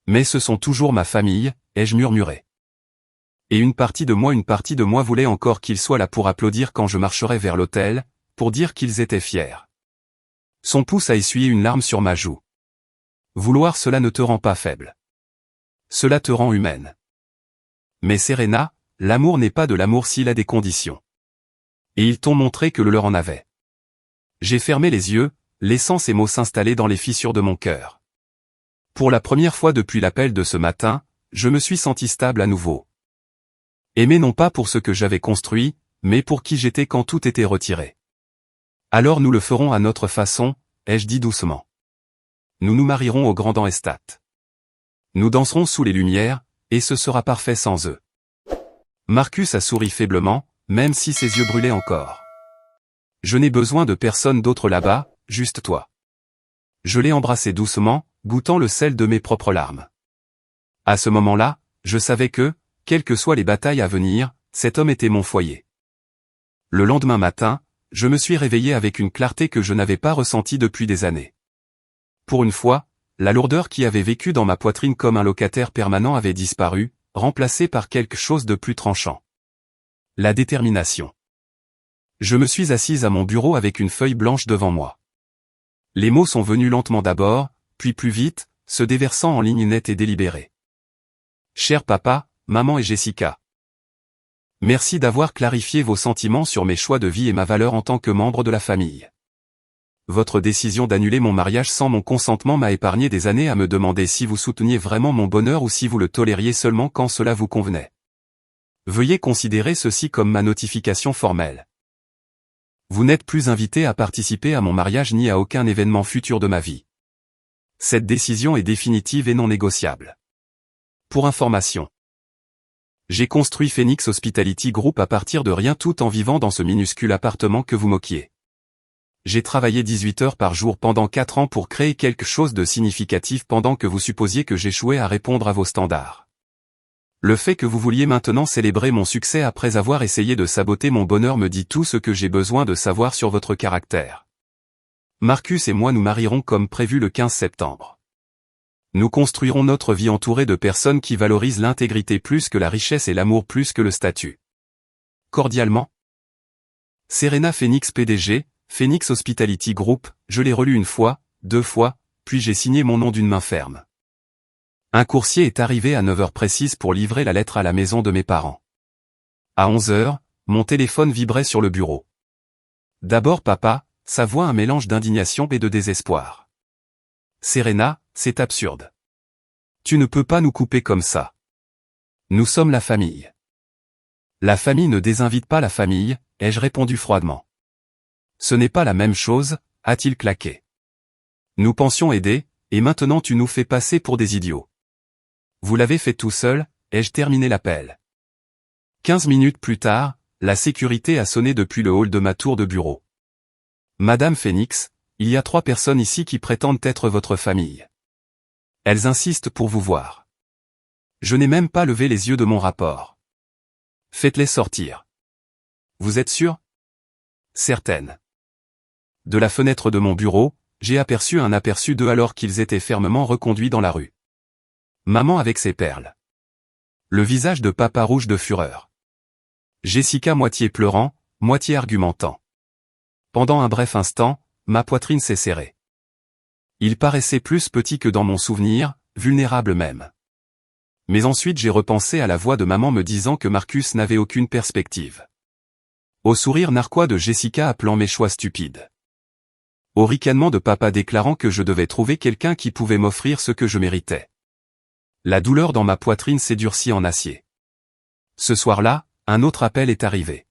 Mais ce sont toujours ma famille, ai-je murmuré. Et une partie de moi voulait encore qu'ils soient là pour applaudir quand je marcherais vers l'autel, pour dire qu'ils étaient fiers. Son pouce a essuyé une larme sur ma joue. Vouloir cela ne te rend pas faible. Cela te rend humaine. Mais Serena, l'amour n'est pas de l'amour s'il a des conditions. Et ils t'ont montré que le leur en avait. J'ai fermé les yeux, laissant ces mots s'installer dans les fissures de mon cœur. Pour la première fois depuis l'appel de ce matin, je me suis senti stable à nouveau. Aimer non pas pour ce que j'avais construit, mais pour qui j'étais quand tout était retiré. Alors nous le ferons à notre façon, ai-je dit doucement. Nous nous marierons au Grand Estate. Nous danserons sous les lumières, et ce sera parfait sans eux. Marcus a souri faiblement, même si ses yeux brûlaient encore. Je n'ai besoin de personne d'autre là-bas, juste toi. Je l'ai embrassé doucement, goûtant le sel de mes propres larmes. À ce moment-là, je savais que, quelles que soient les batailles à venir, cet homme était mon foyer. Le lendemain matin, je me suis réveillé avec une clarté que je n'avais pas ressentie depuis des années. Pour une fois, la lourdeur qui avait vécu dans ma poitrine comme un locataire permanent avait disparu, remplacée par quelque chose de plus tranchant. La détermination. Je me suis assise à mon bureau avec une feuille blanche devant moi. Les mots sont venus lentement d'abord, puis plus vite, se déversant en lignes nettes et délibérées. Cher papa, maman et Jessica. Merci d'avoir clarifié vos sentiments sur mes choix de vie et ma valeur en tant que membre de la famille. Votre décision d'annuler mon mariage sans mon consentement m'a épargné des années à me demander si vous souteniez vraiment mon bonheur ou si vous le tolériez seulement quand cela vous convenait. Veuillez considérer ceci comme ma notification formelle. Vous n'êtes plus invité à participer à mon mariage ni à aucun événement futur de ma vie. Cette décision est définitive et non négociable. Pour information. J'ai construit Phoenix Hospitality Group à partir de rien tout en vivant dans ce minuscule appartement que vous moquiez. J'ai travaillé 18 heures par jour pendant 4 ans pour créer quelque chose de significatif pendant que vous supposiez que j'échouais à répondre à vos standards. Le fait que vous vouliez maintenant célébrer mon succès après avoir essayé de saboter mon bonheur me dit tout ce que j'ai besoin de savoir sur votre caractère. Marcus et moi nous marierons comme prévu le 15 septembre. Nous construirons notre vie entourée de personnes qui valorisent l'intégrité plus que la richesse et l'amour plus que le statut. Cordialement. Serena Phoenix PDG, Phoenix Hospitality Group, je l'ai relu 1 fois, 2 fois, puis j'ai signé mon nom d'une main ferme. Un coursier est arrivé à 9 heures précises pour livrer la lettre à la maison de mes parents. À 11 heures, mon téléphone vibrait sur le bureau. D'abord papa, sa voix un mélange d'indignation et de désespoir. Serena, c'est absurde. Tu ne peux pas nous couper comme ça. Nous sommes la famille. La famille ne désinvite pas la famille, ai-je répondu froidement. Ce n'est pas la même chose, a-t-il claqué. Nous pensions aider, et maintenant tu nous fais passer pour des idiots. Vous l'avez fait tout seul, ai-je terminé l'appel. 15 minutes plus tard, la sécurité a sonné depuis le hall de ma tour de bureau. Madame Phoenix, il y a 3 personnes ici qui prétendent être votre famille. Elles insistent pour vous voir. Je n'ai même pas levé les yeux de mon rapport. Faites-les sortir. Vous êtes sûr? Certaine. De la fenêtre de mon bureau, j'ai aperçu un aperçu d'eux alors qu'ils étaient fermement reconduits dans la rue. Maman avec ses perles. Le visage de papa rouge de fureur. Jessica moitié pleurant, moitié argumentant. Pendant un bref instant, ma poitrine s'est serrée. Il paraissait plus petit que dans mon souvenir, vulnérable même. Mais ensuite j'ai repensé à la voix de maman me disant que Marcus n'avait aucune perspective. Au sourire narquois de Jessica appelant mes choix stupides. Au ricanement de papa déclarant que je devais trouver quelqu'un qui pouvait m'offrir ce que je méritais. La douleur dans ma poitrine s'est durcie en acier. Ce soir-là, un autre appel est arrivé.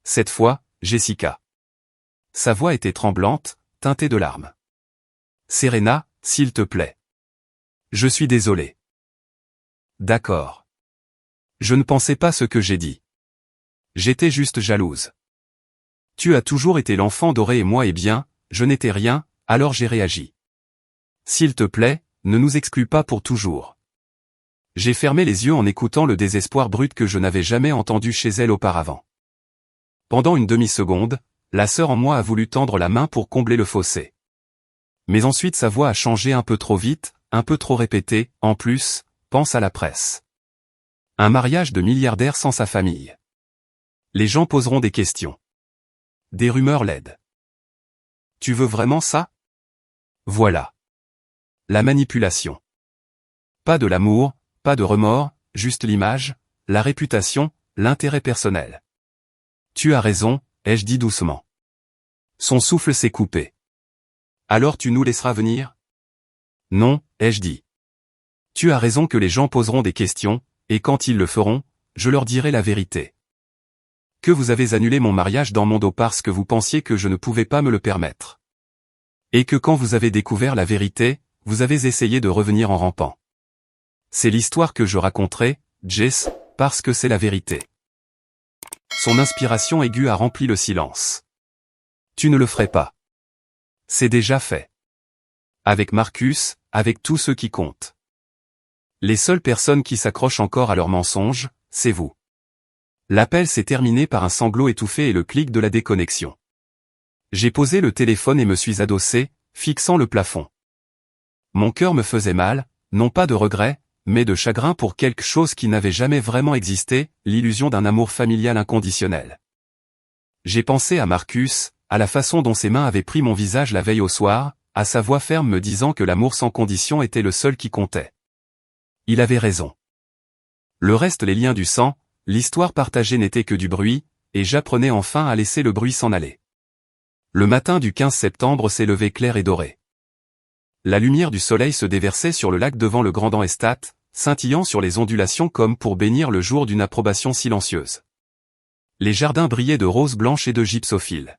Cette fois, Jessica. Sa voix était tremblante, teintée de larmes. Serena, s'il te plaît. Je suis désolé. D'accord. Je ne pensais pas ce que j'ai dit. J'étais juste jalouse. Tu as toujours été l'enfant doré et moi bien, je n'étais rien, alors j'ai réagi. S'il te plaît, ne nous exclus pas pour toujours. J'ai fermé les yeux en écoutant le désespoir brut que je n'avais jamais entendu chez elle auparavant. Pendant une demi-seconde, la sœur en moi a voulu tendre la main pour combler le fossé. Mais ensuite sa voix a changé un peu trop vite, un peu trop répétée, en plus, pense à la presse. Un mariage de milliardaire sans sa famille. Les gens poseront des questions. Des rumeurs laides. Tu veux vraiment ça? Voilà. La manipulation. Pas de l'amour, pas de remords, juste l'image, la réputation, l'intérêt personnel. Tu as raison, ai-je dit doucement. Son souffle s'est coupé. Alors tu nous laisseras venir? Non, ai-je dit. Tu as raison que les gens poseront des questions, et quand ils le feront, je leur dirai la vérité. Que vous avez annulé mon mariage dans mon dos parce que vous pensiez que je ne pouvais pas me le permettre. Et que quand vous avez découvert la vérité, vous avez essayé de revenir en rampant. C'est l'histoire que je raconterai, Jess, parce que c'est la vérité. Son inspiration aiguë a rempli le silence. Tu ne le ferais pas. C'est déjà fait. Avec Marcus, avec tous ceux qui comptent. Les seules personnes qui s'accrochent encore à leurs mensonges, c'est vous. L'appel s'est terminé par un sanglot étouffé et le clic de la déconnexion. J'ai posé le téléphone et me suis adossé, fixant le plafond. Mon cœur me faisait mal, non pas de regret, mais de chagrin pour quelque chose qui n'avait jamais vraiment existé, l'illusion d'un amour familial inconditionnel. J'ai pensé à Marcus, à la façon dont ses mains avaient pris mon visage la veille au soir, à sa voix ferme me disant que l'amour sans condition était le seul qui comptait. Il avait raison. Le reste, les liens du sang, l'histoire partagée n'était que du bruit, et j'apprenais enfin à laisser le bruit s'en aller. Le matin du 15 septembre s'est levé clair et doré. La lumière du soleil se déversait sur le lac devant le Grand Estat, scintillant sur les ondulations comme pour bénir le jour d'une approbation silencieuse. Les jardins brillaient de roses blanches et de gypsophiles.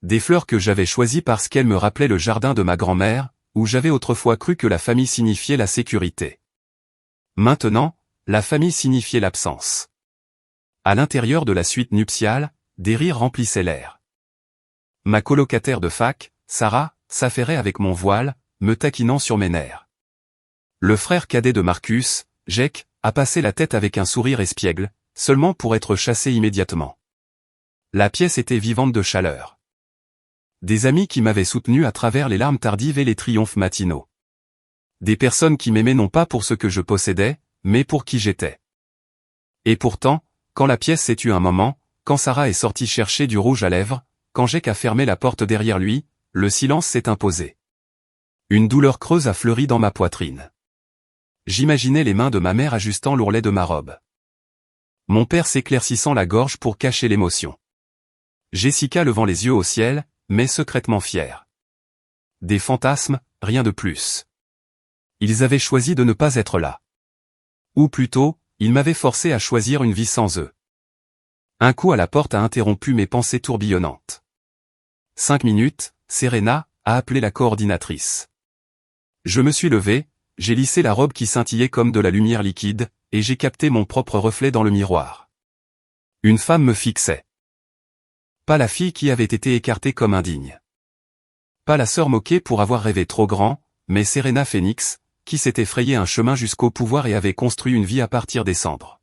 Des fleurs que j'avais choisies parce qu'elles me rappelaient le jardin de ma grand-mère, où j'avais autrefois cru que la famille signifiait la sécurité. Maintenant, la famille signifiait l'absence. À l'intérieur de la suite nuptiale, des rires remplissaient l'air. Ma colocataire de fac, Sarah, s'affairait avec mon voile, me taquinant sur mes nerfs. Le frère cadet de Marcus, Jake, a passé la tête avec un sourire espiègle, seulement pour être chassé immédiatement. La pièce était vivante de chaleur. Des amis qui m'avaient soutenu à travers les larmes tardives et les triomphes matinaux. Des personnes qui m'aimaient non pas pour ce que je possédais, mais pour qui j'étais. Et pourtant, quand la pièce s'est tue un moment, quand Sarah est sortie chercher du rouge à lèvres, quand Jake a fermé la porte derrière lui, le silence s'est imposé. Une douleur creuse a fleuri dans ma poitrine. J'imaginais les mains de ma mère ajustant l'ourlet de ma robe. Mon père s'éclaircissant la gorge pour cacher l'émotion. Jessica levant les yeux au ciel, mais secrètement fière. Des fantasmes, rien de plus. Ils avaient choisi de ne pas être là. Ou plutôt, ils m'avaient forcé à choisir une vie sans eux. Un coup à la porte a interrompu mes pensées tourbillonnantes. 5 minutes, Serena a appelé la coordinatrice. Je me suis levé, j'ai lissé la robe qui scintillait comme de la lumière liquide, et j'ai capté mon propre reflet dans le miroir. Une femme me fixait. Pas la fille qui avait été écartée comme indigne. Pas la sœur moquée pour avoir rêvé trop grand, mais Serena Phoenix, qui s'était frayé un chemin jusqu'au pouvoir et avait construit une vie à partir des cendres.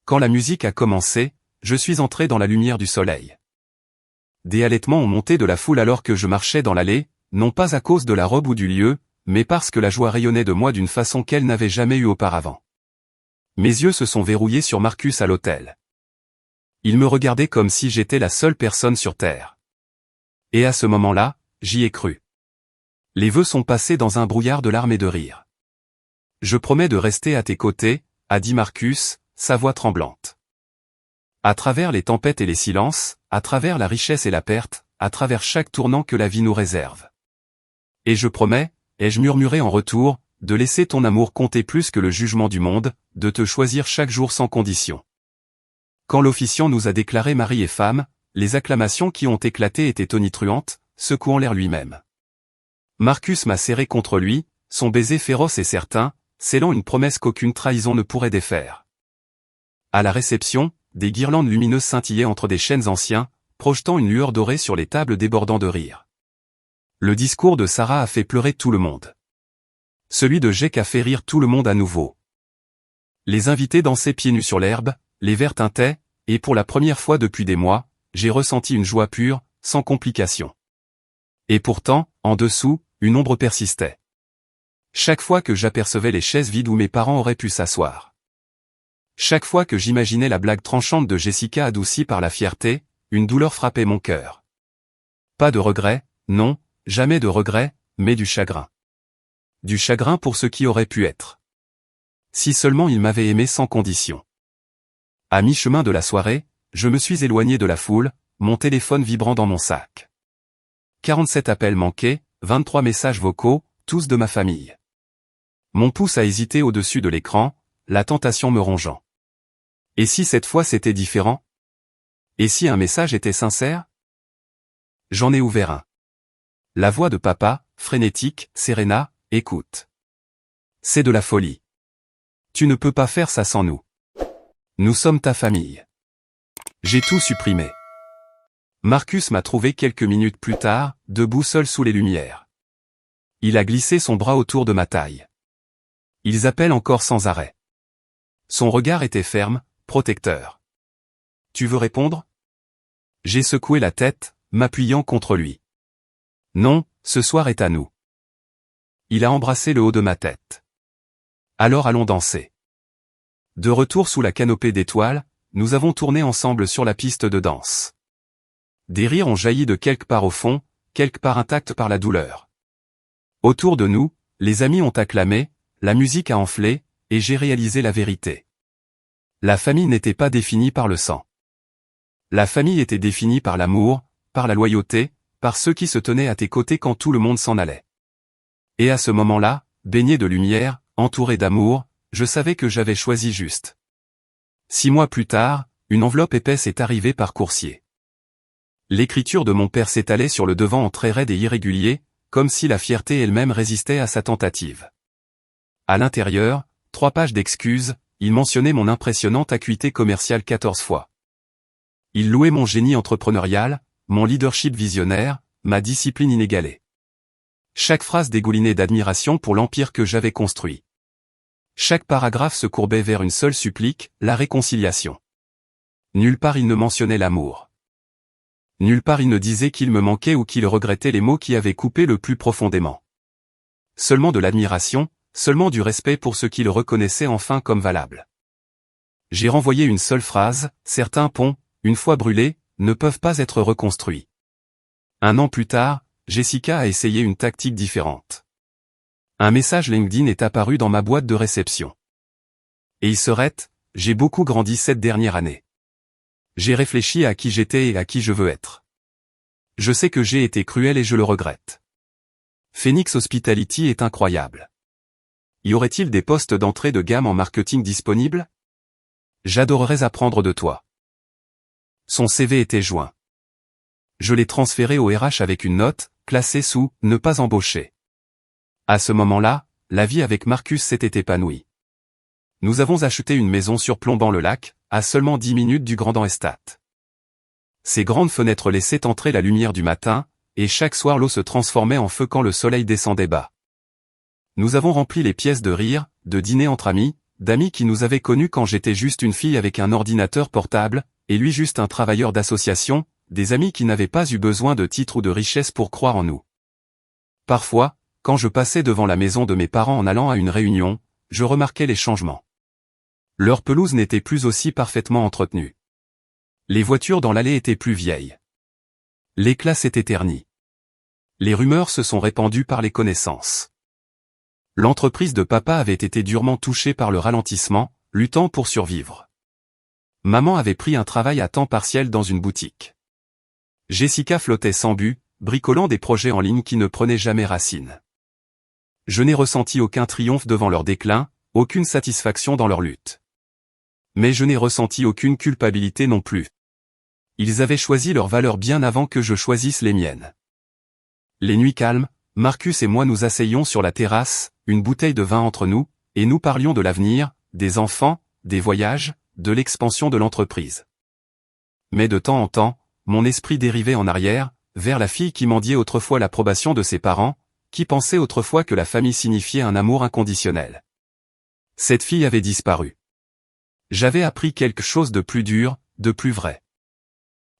Quand la musique a commencé, je suis entré dans la lumière du soleil. Des halètements ont monté de la foule alors que je marchais dans l'allée, non pas à cause de la robe ou du lieu, mais parce que la joie rayonnait de moi d'une façon qu'elle n'avait jamais eue auparavant. Mes yeux se sont verrouillés sur Marcus à l'hôtel. Il me regardait comme si j'étais la seule personne sur Terre. Et à ce moment-là, j'y ai cru. Les vœux sont passés dans un brouillard de larmes et de rires. Je promets de rester à tes côtés, a dit Marcus, sa voix tremblante. À travers les tempêtes et les silences, à travers la richesse et la perte, à travers chaque tournant que la vie nous réserve. Et je promets, ai-je murmuré en retour, de laisser ton amour compter plus que le jugement du monde, de te choisir chaque jour sans condition. Quand l'officiant nous a déclarés mari et femme, les acclamations qui ont éclaté étaient tonitruantes, secouant l'air lui-même. Marcus m'a serré contre lui, son baiser féroce et certain, scellant une promesse qu'aucune trahison ne pourrait défaire. À la réception, des guirlandes lumineuses scintillaient entre des chênes anciens, projetant une lueur dorée sur les tables débordant de rire. Le discours de Sarah a fait pleurer tout le monde. Celui de Jake a fait rire tout le monde à nouveau. Les invités dansaient pieds nus sur l'herbe, les verres tintaient, et pour la première fois depuis des mois, j'ai ressenti une joie pure, sans complication. Et pourtant, en dessous, une ombre persistait. Chaque fois que j'apercevais les chaises vides où mes parents auraient pu s'asseoir. Chaque fois que j'imaginais la blague tranchante de Jessica adoucie par la fierté, une douleur frappait mon cœur. Pas de regret, non, jamais de regret, mais du chagrin. Du chagrin pour ce qui aurait pu être. Si seulement il m'avait aimé sans condition. À mi-chemin de la soirée, je me suis éloigné de la foule, mon téléphone vibrant dans mon sac. 47 appels manqués, 23 messages vocaux, tous de ma famille. Mon pouce a hésité au-dessus de l'écran, la tentation me rongeant. Et si cette fois c'était différent? Et si un message était sincère? J'en ai ouvert un. La voix de papa, frénétique, Serena, écoute. C'est de la folie. Tu ne peux pas faire ça sans nous. Nous sommes ta famille. J'ai tout supprimé. Marcus m'a trouvé quelques minutes plus tard, debout seul sous les lumières. Il a glissé son bras autour de ma taille. Ils appellent encore sans arrêt. Son regard était ferme, protecteur. Tu veux répondre? J'ai secoué la tête, m'appuyant contre lui. Non, ce soir est à nous. Il a embrassé le haut de ma tête. Alors allons danser. De retour sous la canopée d'étoiles, nous avons tourné ensemble sur la piste de danse. Des rires ont jailli de quelque part au fond, quelque part intacts par la douleur. Autour de nous, les amis ont acclamé, la musique a enflé, et j'ai réalisé la vérité. La famille n'était pas définie par le sang. La famille était définie par l'amour, par la loyauté, par ceux qui se tenaient à tes côtés quand tout le monde s'en allait. Et à ce moment-là, baigné de lumière, entouré d'amour, je savais que j'avais choisi juste. 6 mois plus tard, une enveloppe épaisse est arrivée par coursier. L'écriture de mon père s'étalait sur le devant en traits raides et irréguliers, comme si la fierté elle-même résistait à sa tentative. À l'intérieur, 3 pages d'excuses, il mentionnait mon impressionnante acuité commerciale 14 fois. Il louait mon génie entrepreneurial, mon leadership visionnaire, ma discipline inégalée. Chaque phrase dégoulinait d'admiration pour l'empire que j'avais construit. Chaque paragraphe se courbait vers une seule supplique, la réconciliation. Nulle part il ne mentionnait l'amour. Nulle part il ne disait qu'il me manquait ou qu'il regrettait les mots qui avaient coupé le plus profondément. Seulement de l'admiration, seulement du respect pour ce qu'il reconnaissait enfin comme valable. J'ai renvoyé une seule phrase, certains ponts, une fois brûlés, ne peuvent pas être reconstruits. 1 an plus tard, Jessica a essayé une tactique différente. Un message LinkedIn est apparu dans ma boîte de réception. Et il serait, j'ai beaucoup grandi cette dernière année. J'ai réfléchi à qui j'étais et à qui je veux être. Je sais que j'ai été cruel et je le regrette. Phoenix Hospitality est incroyable. Y aurait-il des postes d'entrée de gamme en marketing disponibles? J'adorerais apprendre de toi. Son CV était joint. Je l'ai transféré au RH avec une note, classée sous « Ne pas embaucher ». À ce moment-là, la vie avec Marcus s'était épanouie. Nous avons acheté une maison surplombant le lac, à seulement 10 minutes du Grand Estate. Ses grandes fenêtres laissaient entrer la lumière du matin, et chaque soir l'eau se transformait en feu quand le soleil descendait bas. Nous avons rempli les pièces de rire, de dîners entre amis, d'amis qui nous avaient connus quand j'étais juste une fille avec un ordinateur portable, et lui juste un travailleur d'association, des amis qui n'avaient pas eu besoin de titres ou de richesse pour croire en nous. Parfois, quand je passais devant la maison de mes parents en allant à une réunion, je remarquais les changements. Leur pelouse n'était plus aussi parfaitement entretenue. Les voitures dans l'allée étaient plus vieilles. L'éclat s'était terni. Les rumeurs se sont répandues par les connaissances. L'entreprise de papa avait été durement touchée par le ralentissement, luttant pour survivre. Maman avait pris un travail à temps partiel dans une boutique. Jessica flottait sans but, bricolant des projets en ligne qui ne prenaient jamais racine. Je n'ai ressenti aucun triomphe devant leur déclin, aucune satisfaction dans leur lutte. Mais je n'ai ressenti aucune culpabilité non plus. Ils avaient choisi leurs valeurs bien avant que je choisisse les miennes. Les nuits calmes, Marcus et moi nous asseyions sur la terrasse, une bouteille de vin entre nous, et nous parlions de l'avenir, des enfants, des voyages, de l'expansion de l'entreprise. Mais de temps en temps, mon esprit dérivait en arrière, vers la fille qui mendiait autrefois l'approbation de ses parents, qui pensait autrefois que la famille signifiait un amour inconditionnel. Cette fille avait disparu. J'avais appris quelque chose de plus dur, de plus vrai.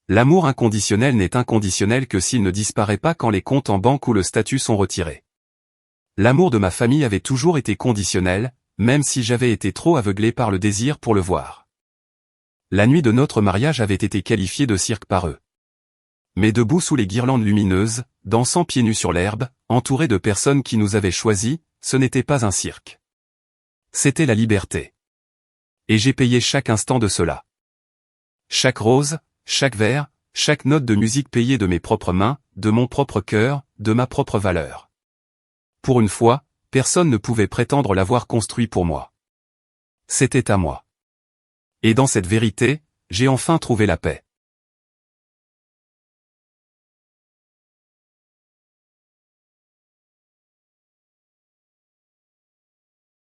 L'amour inconditionnel n'est inconditionnel que s'il ne disparaît pas quand les comptes en banque ou le statut sont retirés. L'amour de ma famille avait toujours été conditionnel, même si j'avais été trop aveuglé par le désir pour le voir. La nuit de notre mariage avait été qualifiée de cirque par eux. Mais debout sous les guirlandes lumineuses, dansant pieds nus sur l'herbe, entourés de personnes qui nous avaient choisis, ce n'était pas un cirque. C'était la liberté. Et j'ai payé chaque instant de cela. Chaque rose, chaque vers, chaque note de musique payée de mes propres mains, de mon propre cœur, de ma propre valeur. Pour une fois, personne ne pouvait prétendre l'avoir construit pour moi. C'était à moi. Et dans cette vérité, j'ai enfin trouvé la paix.